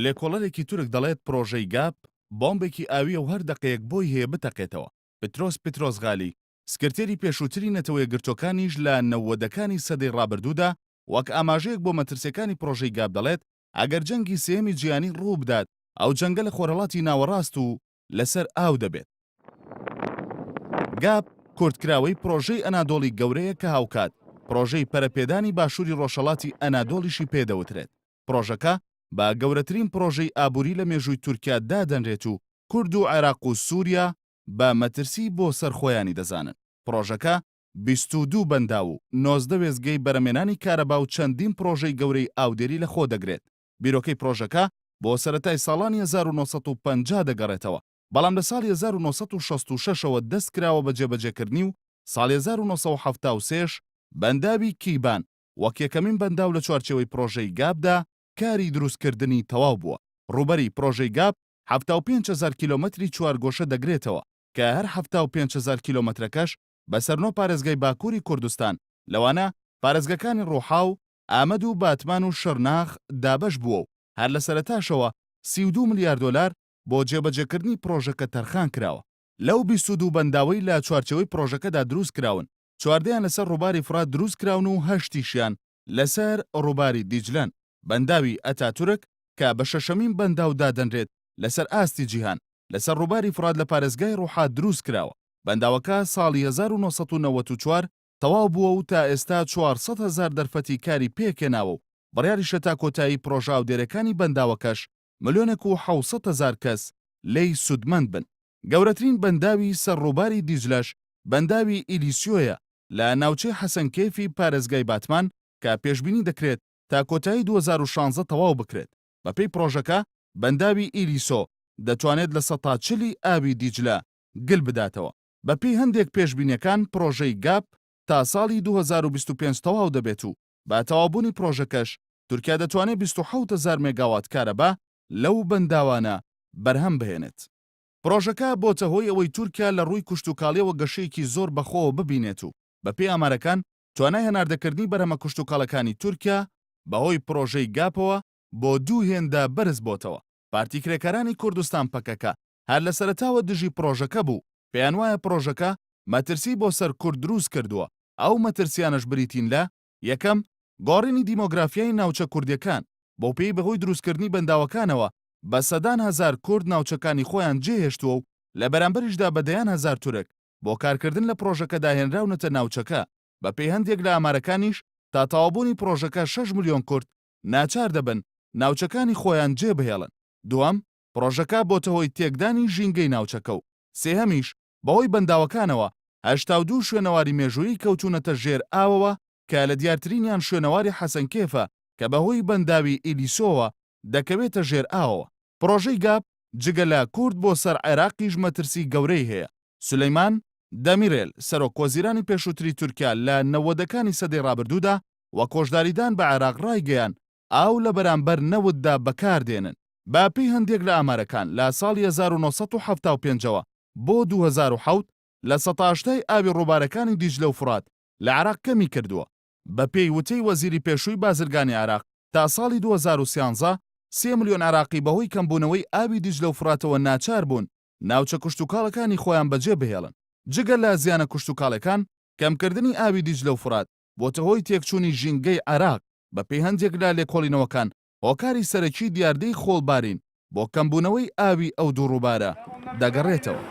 لێکۆڵەرێکی تورک دەڵێت پرۆژەی گاپ بۆمبێکی ئاویە و هەر دەقەیەک بۆی هەیە بتەقێتەوە. پترۆس غالی سکرتێری پێشووتری نەتەوەیە گرتوەکانیش لە 90ەکانی سەدەی ڕابردوودا وەک ئاماژەیەک بۆ مەترسیەکانی پرۆژەی گاپ دەڵێت ئەگەر جەنگی سێمی جیهانی ڕوو بدات ئەو جەنگە لە خۆرەڵاتی ناوەڕاست و لەسەر ئاو دەبێت. گاپ کورتکراوەی پرۆژەی ئەنادۆڵی گەورەیە کە هاوکات پرۆژەی پەرەپێدانی باشووری ڕۆژهەڵاتی ئەنادۆڵیشی پێدەوترێت. پرۆژەکە بە گەورەترین پرۆژەی ئابووری لە مێژووی تورکیا دادەنرێت و کورد و عێراق و سووریا بە مەترسی بۆ سەرخۆیانی دەزانن. پرۆژەکە 22 بەندا و 19 وێزگەی بەرەمێنانی کارەبا و چەندین پرۆژەی گەورەی ئاودێری لە خۆ دەگرێت. بیرۆکەی پرۆژەکە بۆ سەرەتای ساڵانی 1950 دەگەڕێتەوە، بەڵام لە ساڵی 1966ەوە دەست کراوە بە جێبەجێکردنی و ساڵی 1973 بەنداوی کیبان وەک یەکەمین بەنداو لە چوارچێوەی پرۆژەی گاپدا کاری دروستکردنی تەواو بووە. ڕوبەری پرۆژەی گاپ 75,000 کیلۆمەتری چوارگۆشە دەگرێتەوە کە هەر 75,000 کیلۆمەترەکەش بەسەرنۆ پارێزگای باکووری کوردستان، لەوانە پارێزگەکانی ڕۆحاو، ئامەد و باتمان و شەرناخ دابەش بووە و هەر لە سەرەتاشەوە 32 ملیار دۆلار بۆ جێبەجێکردنی پرۆژەکە تەرخان کراوە. لەو 22 بەنداوەی لە چوارچێوەی پرۆژەکەدا دروست کراون، 14یان لەسەر ڕووباری فرات دروست کراون و 8یان لەسەر ڕووباری دیجلەن. بەنداوی ئەتاتورک کە بە شەشەمین بەنداو دادەنرێت لەسەر ئاستی جیهان لەسەر ڕووباری فرات لە پارێزگای ڕۆحات دروست کراوە. بەنداوەکە ساڵی 1994 تەواو بووە و تا ئێستا 400,000 دەرفەتی کاری پێکێناوە و بڕیاریشە تا کۆتایی پرۆژە ئاودێرەکانی بەنداوەکەش 1,700,000 کەس لێی سودمەند بن. گەورەترین بەنداوی سەر ڕووباری دیجلەش بەنداوی ئیلیسیۆیە لە ناوچەی حەسەنکێفی پارێزگای باتمان کە پێشبینی دەکرێت تا کۆتایی 2016 تەواو بکرێت. بەپێی پرۆژەکە بەنداوی ئیلیسۆ دەتوانێت لە 140 ئاوی دیجلە گل بداتەوە. بەپێی هەندێک پێشبینیەکان پرۆژەی گاپ تا ساڵی 2025 تەواو دەبێت و با تەوابوونی پرۆژەکەش تورکیا دەتوانێت 27,000 مێگاوات کارەبا لەو بەنداوانە بەرهەم بهێنێت. پرۆژەکە بۆتە هۆی ئەوەی تورکیا لە ڕووی کشتوکاڵیەوە گەشەیەکی زۆر بەخۆوە ببینێت و بەپێی ئامارەکان توانای هەناردەکردنی بەرهەمە کشتوکاڵەکانی تورکیا بەهۆی پرۆژەی گاپەوە بۆ 2 هێندە بەرز بۆتەوە. پارتی کرێکارانی کوردستان پەکەکە هەر لە سەرەتاوە دژی پرۆژەکە بوو، پێیان وایە پرۆژەکە مەترسی بۆ سەر کورد دروست کردووە. ئەو مەترسیانەش بریتین لە یەکەم گۆڕینی دیمۆگرافیای ناوچە کوردیەکان بۆ پێی بەهۆی دروستکردنی بەنداوەکانەوە بە سەدان هەزار کورد ناوچەکانی خۆیان جێهێشتووە و لە بەرامبەریشدا بە دەیان هەزار تورک بۆ کارکردن لە پرۆژەکەدا هێنراونەتە ناوچەکە. بە پێی هەندێک لە ئامارەکانیش تا تەوابوونی پرۆژەکە 6 ملیۆن کورد ناچار دەبن ناوچەکانی خۆیان جێبهێڵن. دووەم پرۆژەکە بۆتە هۆی تێکدانی ژینگەی ناوچەکە و سێهەمیش بەهۆی بەنداوەکانەوە 82 شوێنەواری مێژوویی کەوتونەتە ژێر ئاوەوە کە لە دیارترینیان شوێنەواری حەسەنکێفە کە بەهۆی بەنداوی ئیلیسۆوە دەکەوێتە ژێر ئاوەوە. پرۆژەی گاپ جگە لە کورد بۆ سەر عێراقیش مەترسی گەورەی هەیە. سولەیمان دەمیرێل سەرۆک وەزیرانی پێشووتری تورکیا لە 90ەکانی سەدەی ڕابردوودا وە کۆژداریدان بە عێراق ڕایگەیان ئاو لە بەرامبەر نەوتدا بەکاردێنن. باپی هەندێک لە ئامارەکان لە ساڵی 1975ەوە بۆ 2007 لە 180 ئاوی ڕووبارەکانی دیجلە و فرات لە عێراق کەمی کردووە. بە پێی وتەی وەزیری پێشووی بازرگانی عێراق تا ساڵی 2013 3 ملیۆن عێراقی بەهۆی کەمبوونەوەی ئاوی دیجلە و فراتەوە ناچار بوون ناوچە کشتوکاڵەکانی خۆیان بەجێ بهێڵن. جگە لە زیانە کشتوکاڵەکان کەمکردنی ئاوی دیجلە و فرات بۆتە هۆی تێکچوونی ژینگەی عێراق. بە پێی هەندێک لە لێکۆڵینەوەکان هۆکاری سەرەکی دیاردەی خۆڵبارین بۆ کەمبوونەوەی ئاوی ئەو دوو ڕووبارە دەگەڕێتەوە.